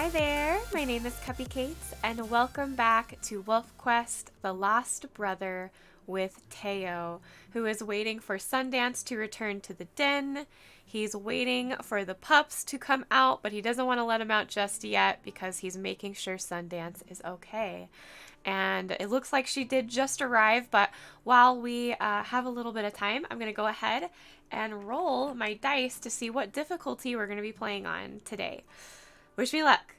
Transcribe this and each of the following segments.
Hi there, my name is Cupicate, and welcome back to WolfQuest, The Lost Brother with Teau, who is waiting for Sundance to return to the den. He's waiting for the pups to come out, but he doesn't want to let them out just yet because he's making sure Sundance is okay. And it looks like she did just arrive, but while we have a little bit of time, I'm going to go ahead and roll my dice to see what difficulty we're going to be playing on today. Wish me luck,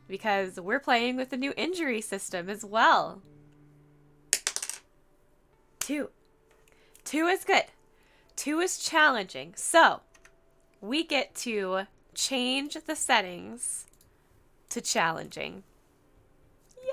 because we're playing with the new injury system as well. 2. 2 is good. 2 is challenging. So, we get to change the settings to challenging. Yay!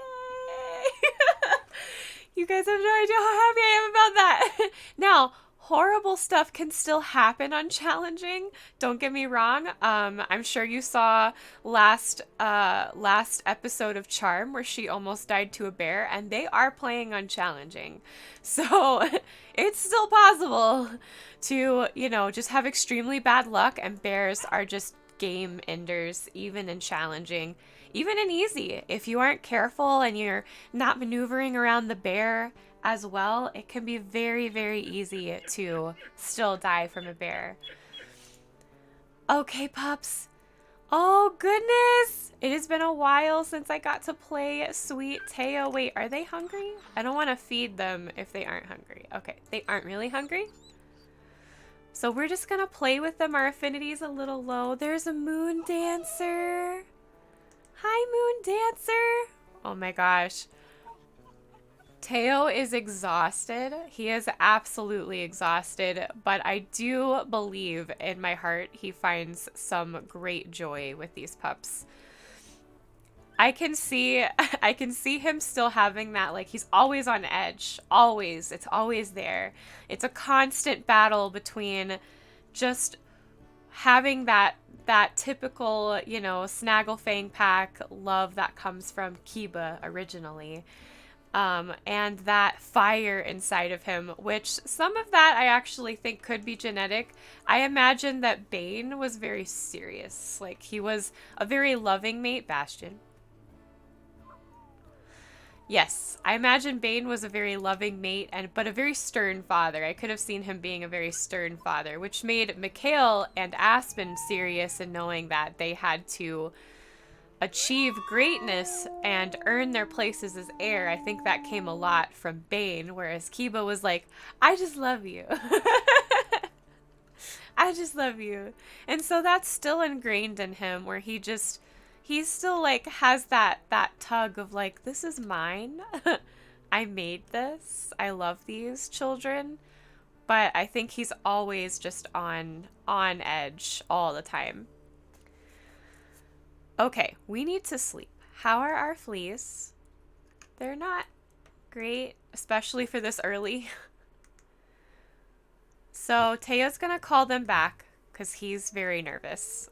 You guys have no idea how happy I am about that. Now, horrible stuff can still happen on challenging. Don't get me wrong. I'm sure you saw last episode of Charm where she almost died to a bear, and they are playing on challenging. So it's still possible to, just have extremely bad luck, and bears are just game enders, even in challenging. Even in easy, if you aren't careful and you're not maneuvering around the bear as well, it can be very, very easy to still die from a bear. Okay, pups. Oh, goodness. It has been a while since I got to play Sweet Teau. Wait, are they hungry? I don't want to feed them if they aren't hungry. Okay, they aren't really hungry. So we're just going to play with them. Our affinity is a little low. There's a moon dancer. Hi, moon dancer. Oh my gosh. Teau is exhausted. He is absolutely exhausted, but I do believe in my heart he finds some great joy with these pups. I can see him still having that, like, he's always on edge. Always. It's always there. It's a constant battle between just having that typical, Snaggle Fang pack love that comes from Kiba originally. And that fire inside of him, which some of that I actually think could be genetic. I imagine that Bane was very serious. Like, he was a very loving mate. Bastion. Yes, I imagine Bane was a very loving mate, but a very stern father. I could have seen him being a very stern father, which made Mikhail and Aspen serious in knowing that they had to achieve greatness and earn their places as heir. I think that came a lot from Bane, whereas Kiba was like, I just love you. I just love you. And so that's still ingrained in him, where he still like has that tug of like, this is mine. I made this. I love these children. But I think he's always just on edge all the time. Okay, we need to sleep. How are our fleas? They're not great, especially for this early. So Teu's gonna call them back because he's very nervous.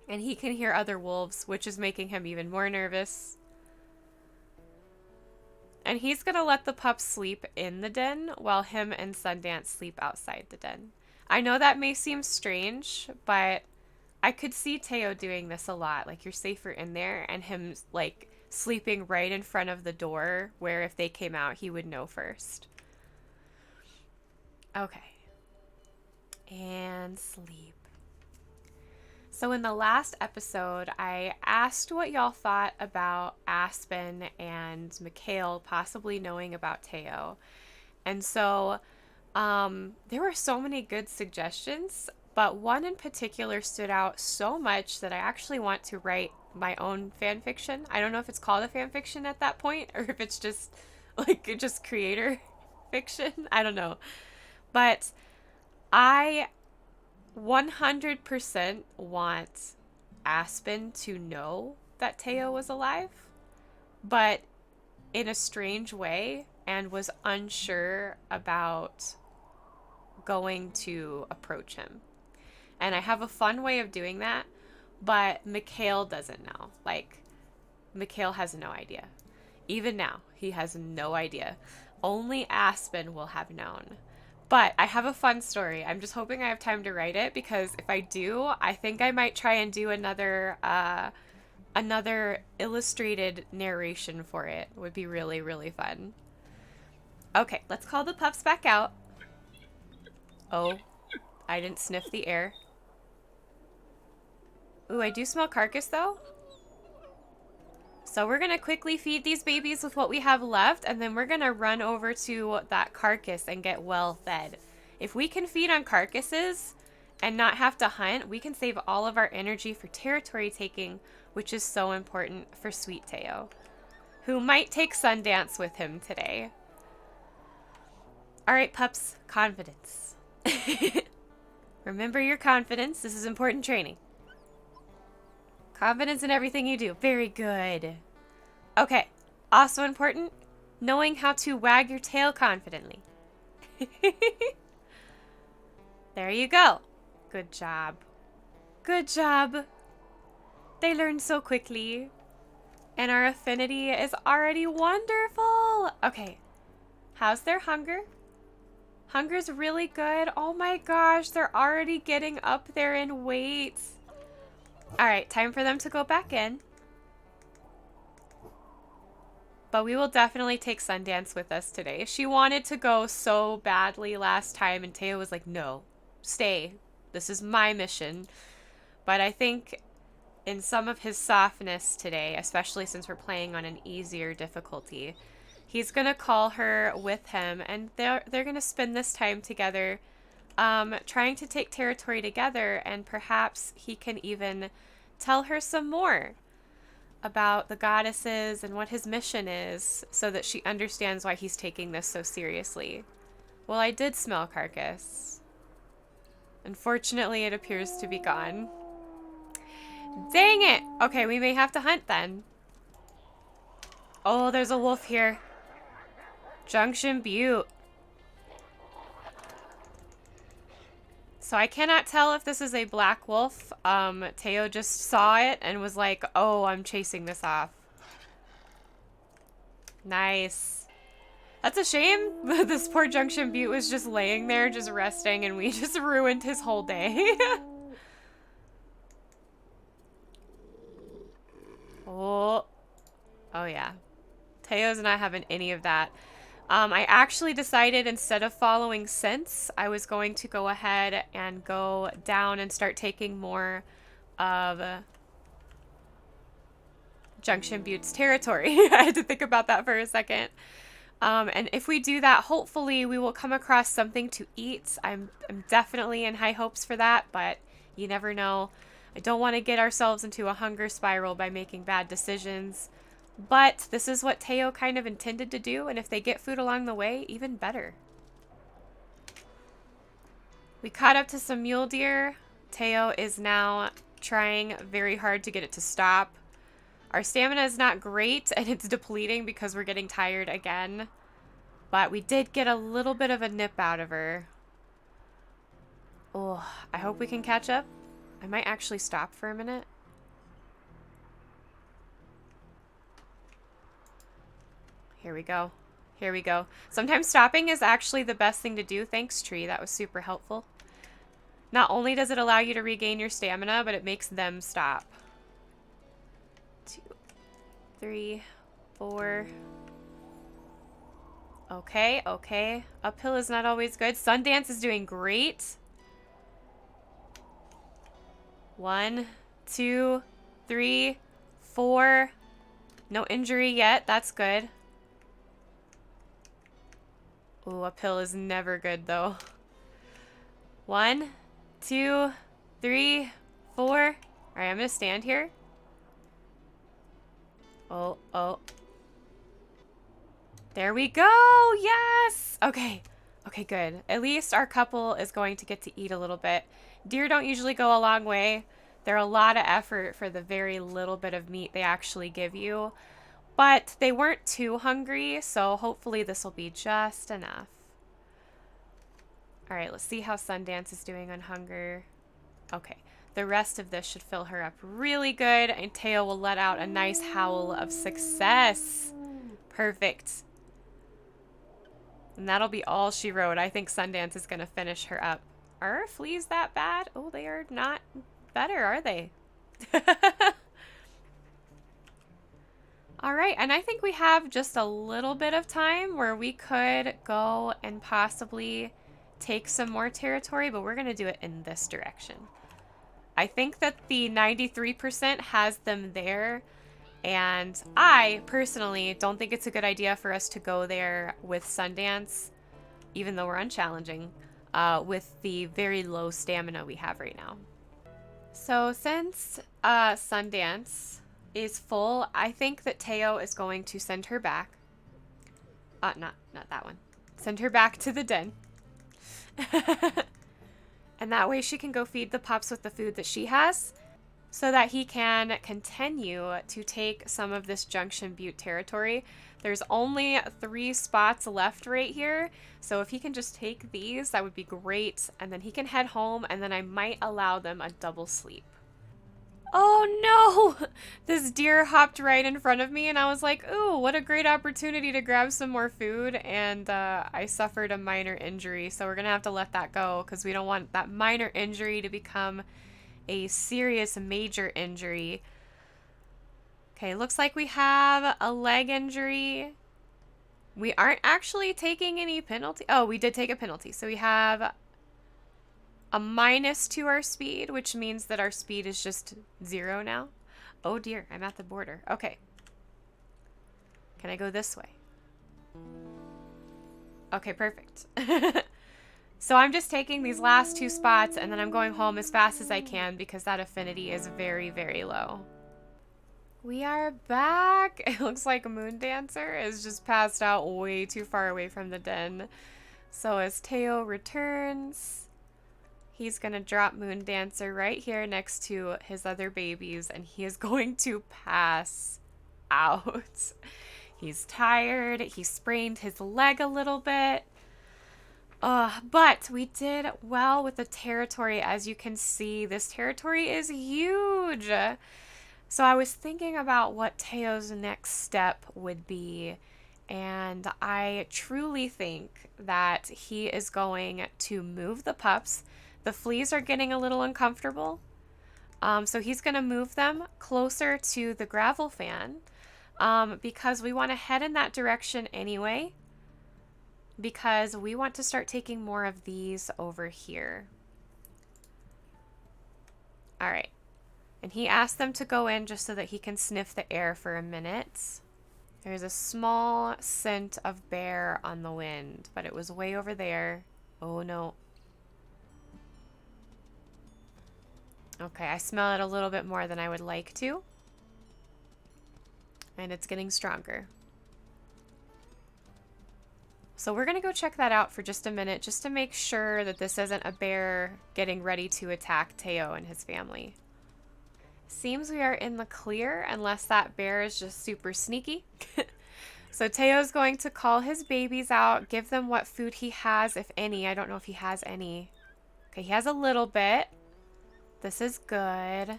And he can hear other wolves, which is making him even more nervous. And he's gonna let the pups sleep in the den while him and Sundance sleep outside the den. I know that may seem strange, but I could see Teau doing this a lot. Like, you're safer in there, and him, like, sleeping right in front of the door where if they came out, he would know first. Okay. And sleep. So in the last episode, I asked what y'all thought about Aspen and Mikhail possibly knowing about Teau. And so there were so many good suggestions, but one in particular stood out so much that I actually want to write my own fan fiction. I don't know if it's called a fan fiction at that point, or if it's just like just creator fiction. I don't know. But I 100% want Aspen to know that Teau was alive, but in a strange way, and was unsure about going to approach him. And I have a fun way of doing that, but Mikhail doesn't know. Like, Mikhail has no idea. Even now, he has no idea. Only Aspen will have known. But I have a fun story. I'm just hoping I have time to write it, because if I do, I think I might try and do another illustrated narration for it. It would be really, really fun. Okay, let's call the pups back out. Oh, I didn't sniff the air. Ooh, I do smell carcass though. So we're gonna quickly feed these babies with what we have left, and then we're gonna run over to that carcass and get well fed. If we can feed on carcasses and not have to hunt, we can save all of our energy for territory taking, which is so important for sweet Teau, who might take Sundance with him today. All right, pups, confidence. Remember your confidence. This is important training. Confidence in everything you do. Very good. Okay. Also important, knowing how to wag your tail confidently. There you go. Good job. Good job. They learn so quickly. And our affinity is already wonderful. Okay. How's their hunger? Hunger's really good. Oh my gosh, they're already getting up there in weight. All right, time for them to go back in. But we will definitely take Sundance with us today. She wanted to go so badly last time, and Teau was like, no, stay. This is my mission. But I think in some of his softness today, especially since we're playing on an easier difficulty, he's going to call her with him, and they're going to spend this time together, trying to take territory together, and perhaps he can even tell her some more about the goddesses and what his mission is, so that she understands why he's taking this so seriously. Well, I did smell carcass. Unfortunately, it appears to be gone. Dang it! Okay, we may have to hunt then. Oh, there's a wolf here. Junction Butte. So I cannot tell if this is a black wolf. Teau just saw it and was like, oh, I'm chasing this off. Nice. That's a shame. This poor Junction Butte was just laying there, just resting, and we just ruined his whole day. Oh. Oh, yeah. Teau's not having any of that. I actually decided, instead of following scents, I was going to go ahead and go down and start taking more of Junction Butte's territory. I had to think about that for a second. And if we do that, hopefully we will come across something to eat. I'm definitely in high hopes for that, but you never know. I don't want to get ourselves into a hunger spiral by making bad decisions. But this is what Teau kind of intended to do, and if they get food along the way, even better. We caught up to some mule deer. Teau is now trying very hard to get it to stop. Our stamina is not great, and it's depleting because we're getting tired again. But we did get a little bit of a nip out of her. Oh, I hope we can catch up. I might actually stop for a minute. Here we go. Here we go. Sometimes stopping is actually the best thing to do. Thanks, tree. That was super helpful. Not only does it allow you to regain your stamina, but it makes them stop. 2, 3, 4. Okay, okay. Uphill is not always good. Sundance is doing great. 1, 2, 3, 4. No injury yet. That's good. Ooh, uphill is never good, though. 1, 2, 3, 4. All right, I'm going to stand here. Oh, oh. There we go. Yes. Okay. Okay, good. At least our couple is going to get to eat a little bit. Deer don't usually go a long way. They're a lot of effort for the very little bit of meat they actually give you. But they weren't too hungry, so hopefully this will be just enough. All right, let's see how Sundance is doing on hunger. Okay, the rest of this should fill her up really good, and Teau will let out a nice howl of success. Perfect. And that'll be all she wrote. I think Sundance is going to finish her up. Are fleas that bad? Oh, they are not better, are they? All right, and I think we have just a little bit of time where we could go and possibly take some more territory, but we're going to do it in this direction. I think that the 93% has them there, and I personally don't think it's a good idea for us to go there with Sundance, even though we're unchallenging, with the very low stamina we have right now. So since Sundance is full, I think that Teau is going to send her back. Not that one. Send her back to the den. And that way she can go feed the pups with the food that she has, so that he can continue to take some of this Junction Butte territory. There's only 3 spots left right here, so if he can just take these, that would be great, and then he can head home, and then I might allow them a double sleep. Oh no! This deer hopped right in front of me, and I was like, ooh, what a great opportunity to grab some more food, and I suffered a minor injury, so we're gonna have to let that go, because we don't want that minor injury to become a serious major injury. Okay, looks like we have a leg injury. We aren't actually taking any penalty. Oh, we did take a penalty. So we have a minus to our speed, which means that our speed is just 0 now. Oh dear, I'm at the border. Okay. Can I go this way? Okay, perfect. So I'm just taking these last 2 spots, and then I'm going home as fast as I can because that affinity is very, very low. We are back. It looks like Moon Dancer is just passed out way too far away from the den. So as Teau returns, he's going to drop Moon Dancer right here next to his other babies, and he is going to pass out. He's tired. He sprained his leg a little bit. But we did well with the territory. As you can see, this territory is huge. So I was thinking about what Teau's next step would be, and I truly think that he is going to move the pups. The fleas are getting a little uncomfortable, so he's going to move them closer to the gravel fan, because we want to head in that direction anyway, because we want to start taking more of these over here. All right. And he asked them to go in just so that he can sniff the air for a minute. There's a small scent of bear on the wind, but it was way over there. Oh no. Okay, I smell it a little bit more than I would like to. And it's getting stronger. So we're going to go check that out for just a minute, just to make sure that this isn't a bear getting ready to attack Teau and his family. Seems we are in the clear, unless that bear is just super sneaky. So Teau's going to call his babies out, give them what food he has, if any. I don't know if he has any. Okay, he has a little bit. This is good.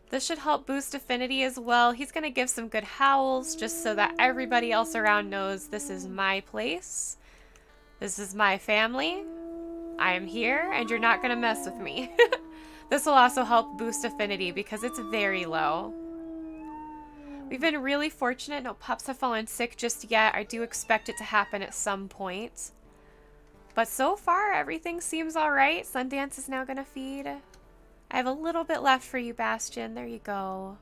This should help boost affinity as well. He's going to give some good howls just so that everybody else around knows this is my place. This is my family. I am here and you're not going to mess with me. This will also help boost affinity because it's very low. We've been really fortunate. No pups have fallen sick just yet. I do expect it to happen at some point. But so far, everything seems all right. Sundance is now going to feed. I have a little bit left for you, Bastion. There you go.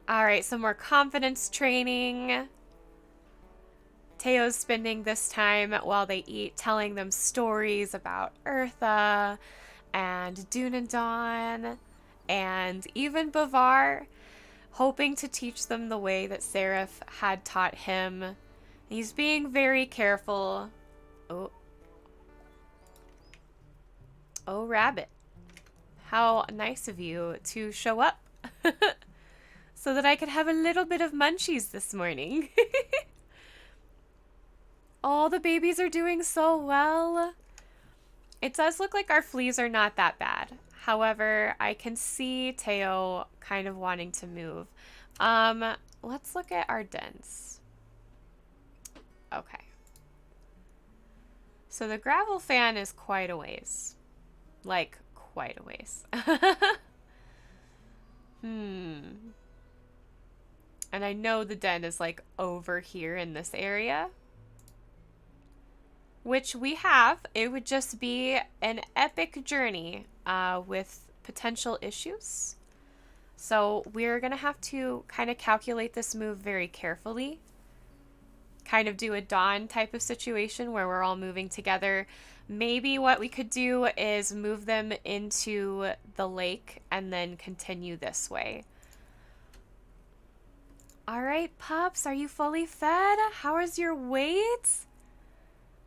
All right, some more confidence training. Teau's spending this time while they eat telling them stories about Eartha and Dune and Dawn and even Bavar, hoping to teach them the way that Seraph had taught him. He's being very careful. Oh, Rabbit. How nice of you to show up so that I could have a little bit of munchies this morning. All the babies are doing so well. It does look like our fleas are not that bad. However, I can see Teau kind of wanting to move. Let's look at our dens. Okay. So the gravel fan is quite a ways. Like, quite a ways. And I know the den is like over here in this area. Which we have. It would just be an epic journey with potential issues. So we're going to have to kind of calculate this move very carefully. Kind of do a dawn type of situation where we're all moving together. Maybe what we could do is move them into the lake and then continue this way. All right, pups, are you fully fed? How is your weight?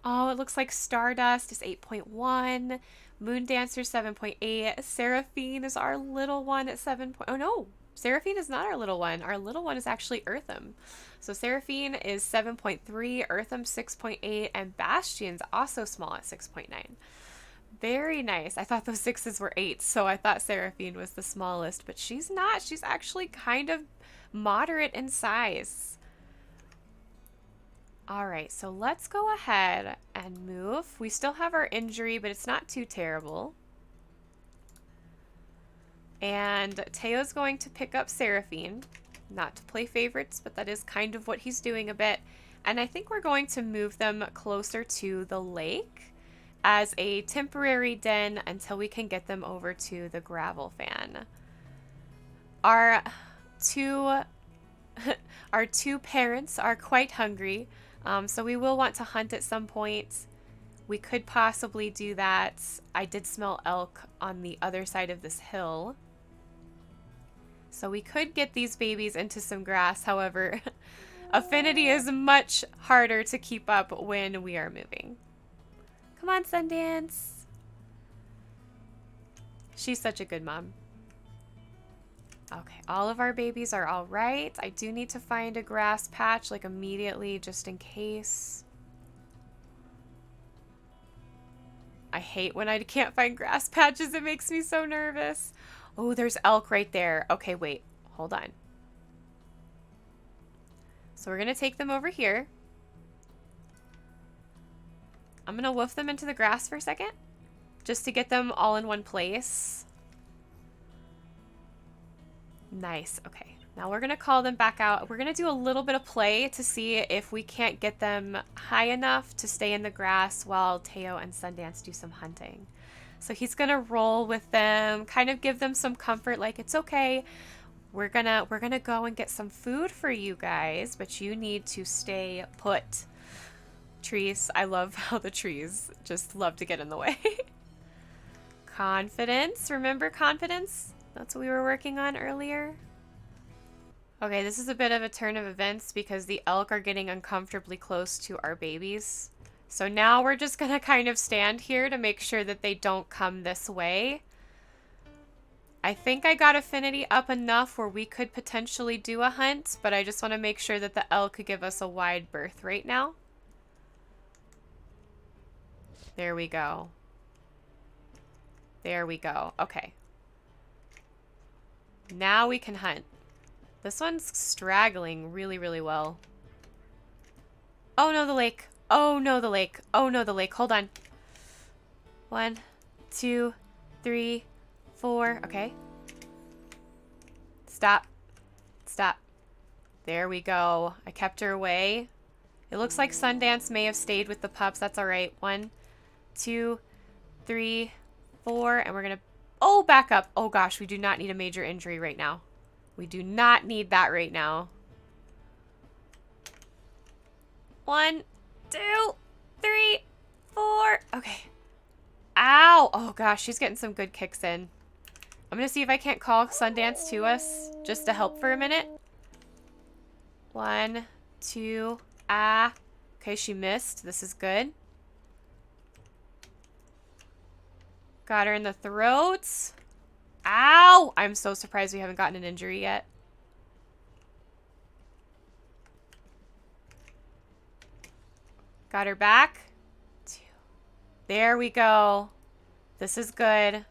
Oh, it looks like Stardust is 8.1. Moon Dancer 7.8. Seraphine is our little one at 7. Oh no, Seraphine is not our little one. Our little one is actually Eartham. So Seraphine is 7.3, Eartham 6.8, and Bastion's also small at 6.9. Very nice. I thought those 6s were 8s, so I thought Seraphine was the smallest, but she's not. She's actually kind of moderate in size. All right, so let's go ahead and move. We still have our injury, but it's not too terrible. And Teo's going to pick up Seraphine. Not to play favorites, but that is kind of what he's doing a bit. And I think we're going to move them closer to the lake as a temporary den until we can get them over to the gravel fan. Our two parents are quite hungry. So we will want to hunt at some point. We could possibly do that. I did smell elk on the other side of this hill. So we could get these babies into some grass. However, affinity is much harder to keep up when we are moving. Come on, Sundance. She's such a good mom. Okay, all of our babies are all right. I do need to find a grass patch, like, immediately, just in case. I hate when I can't find grass patches. It makes me so nervous. Oh, there's elk right there. Okay, wait. Hold on. So we're going to take them over here. I'm going to woof them into the grass for a second, just to get them all in one place. Nice. Okay. Now we're going to call them back out. We're going to do a little bit of play to see if we can't get them high enough to stay in the grass while Teau and Sundance do some hunting. So he's going to roll with them, kind of give them some comfort, like, it's okay. We're going to go and get some food for you guys, but you need to stay put. Trees. I love how the trees just love to get in the way. Confidence. Remember confidence? That's what we were working on earlier. Okay, this is a bit of a turn of events because the elk are getting uncomfortably close to our babies. So now we're just going to kind of stand here to make sure that they don't come this way. I think I got affinity up enough where we could potentially do a hunt, but I just want to make sure that the elk could give us a wide berth right now. There we go. There we go. Okay. Now we can hunt. This one's straggling really, really well. Oh no, the lake. Oh no, the lake. Oh no, the lake. Hold on. 1, 2, 3, 4. Okay. Stop. Stop. There we go. I kept her away. It looks like Sundance may have stayed with the pups. That's all right. 1, 2, 3, 4. And we're going to... Oh, back up. Oh gosh, we do not need a major injury right now. We do not need that right now. 1, 2, 3, 4. Okay. Ow. Oh gosh, she's getting some good kicks in. I'm going to see if I can't call Sundance to us just to help for a minute. 1, 2, ah. Okay, she missed. This is good. Got her in the throat. Ow! I'm so surprised we haven't gotten an injury yet. Got her back. 2. There we go. This is good.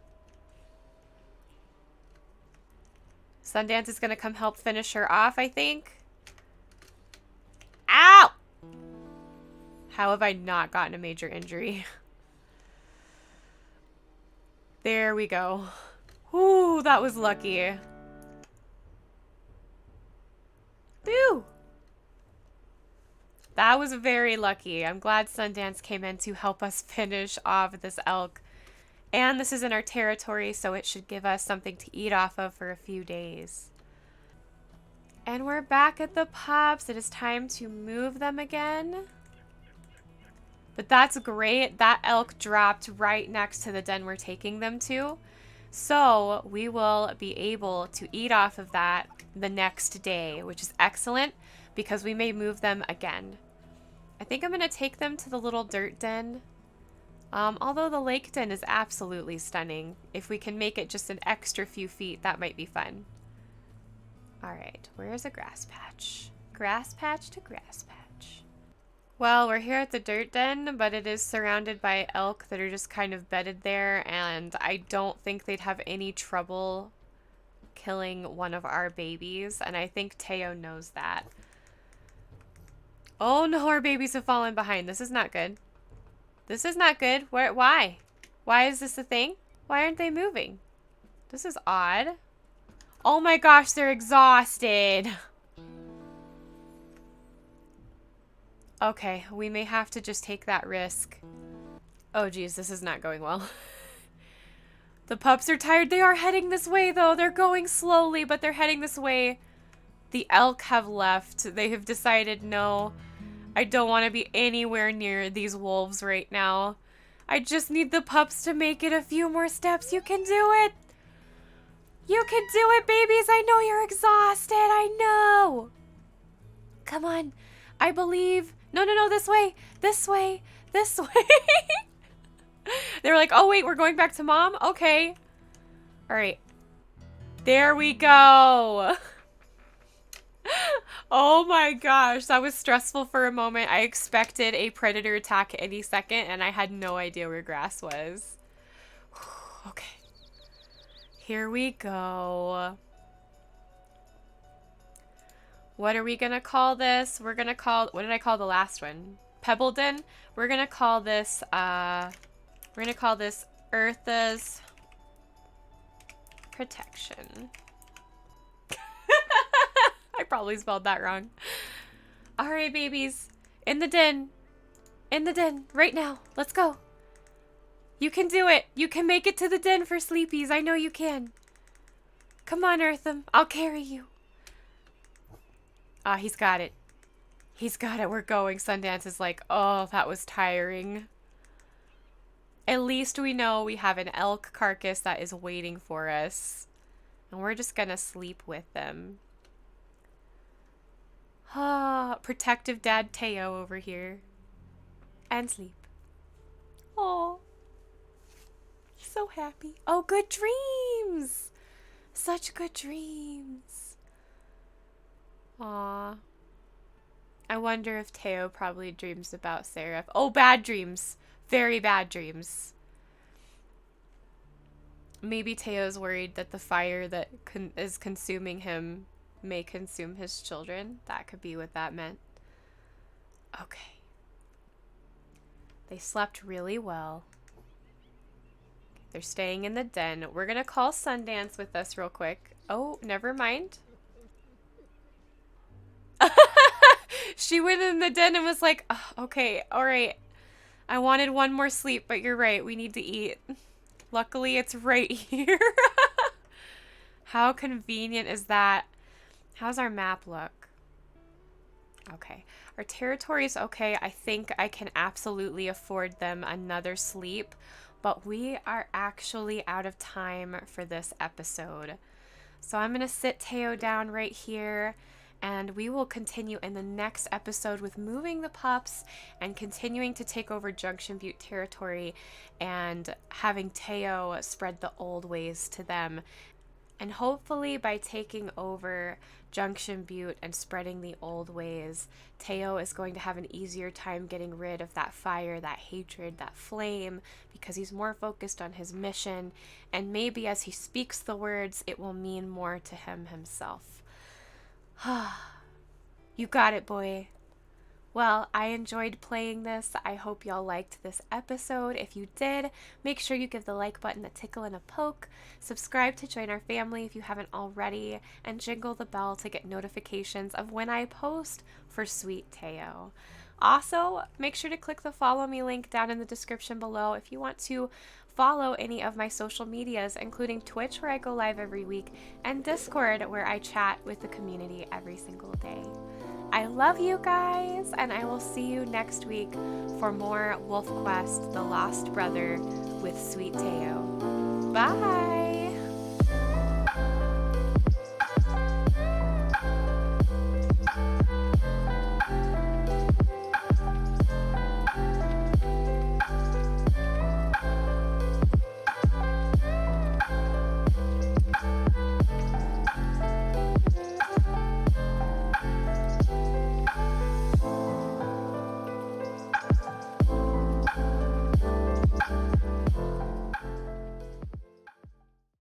Sundance is going to come help finish her off, I think. Ow! How have I not gotten a major injury? There we go. Ooh, that was lucky. Boo! That was very lucky. I'm glad Sundance came in to help us finish off this elk. And this is in our territory, so it should give us something to eat off of for a few days. And we're back at the pups. It is time to move them again. But that's great. That elk dropped right next to the den we're taking them to. So we will be able to eat off of that the next day, which is excellent because we may move them again. I think I'm going to take them to the little dirt den. Although the lake den is absolutely stunning. If we can make it just an extra few feet, that might be fun. All right, where's a grass patch? Grass patch to grass patch. Well, we're here at the dirt den, but it is surrounded by elk that are just kind of bedded there, and I don't think they'd have any trouble killing one of our babies, and I think Teau knows that. Oh no, our babies have fallen behind. This is not good. This is not good. Why? Why is this a thing? Why aren't they moving? This is odd. Oh my gosh, they're exhausted. Okay, we may have to just take that risk. Oh geez, this is not going well. The pups are tired. They are heading this way though. They're going slowly, but they're heading this way. The elk have left. They have decided, no, I don't want to be anywhere near these wolves right now. I just need the pups to make it a few more steps. You can do it. You can do it, babies. I know you're exhausted. I know. Come on. I believe. No, no, no. This way. This way. This way. They're like, oh, wait. We're going back to mom? Okay. All right. There we go. Oh my gosh, that was stressful for a moment. I expected a predator attack any second, and I had no idea where grass was. Okay. Here we go. What are we gonna call this? We're gonna call, what did I call the last one? Pebbledon? We're gonna call this, Eartha's Protection. I probably spelled that wrong. All right, babies. In the den. In the den. Right now. Let's go. You can do it. You can make it to the den for sleepies. I know you can. Come on, Eartham. I'll carry you. Ah, he's got it. He's got it. We're going. Sundance is like, oh, that was tiring. At least we know we have an elk carcass that is waiting for us. And we're just gonna sleep with them. Ah, protective dad Teau over here. And sleep. Oh, so happy. Oh, good dreams. Such good dreams. Aw. I wonder if Teau probably dreams about Seraph. Oh, bad dreams. Very bad dreams. Maybe Teo's worried that the fire that is consuming him may consume his children. That could be what that meant. Okay. They slept really well. They're staying in the den. We're gonna call Sundance with us real quick. Oh, never mind. She went in the den and was like, oh, okay, all right. I wanted one more sleep, but you're right. We need to eat. Luckily, it's right here. How convenient is that? How's our map look? Okay. Our territory is okay. I think I can absolutely afford them another sleep, but we are actually out of time for this episode. So I'm going to sit Teau down right here, and we will continue in the next episode with moving the pups and continuing to take over Junction Butte territory and having Teau spread the old ways to them. And hopefully by taking over Junction Butte and spreading the old ways, Teau is going to have an easier time getting rid of that fire, that hatred, that flame, because he's more focused on his mission. And maybe as he speaks the words, it will mean more to him himself. You got it, boy. Well, I enjoyed playing this. I hope y'all liked this episode. If you did, make sure you give the like button a tickle and a poke. Subscribe to join our family if you haven't already, and jingle the bell to get notifications of when I post for Sweet Teau. Also, make sure to click the follow me link down in the description below if you want to follow any of my social medias, including Twitch, where I go live every week, and Discord, where I chat with the community every single day. I love you guys, and I will see you next week for more WolfQuest: The Lost Brother with Sweet Teau. Bye!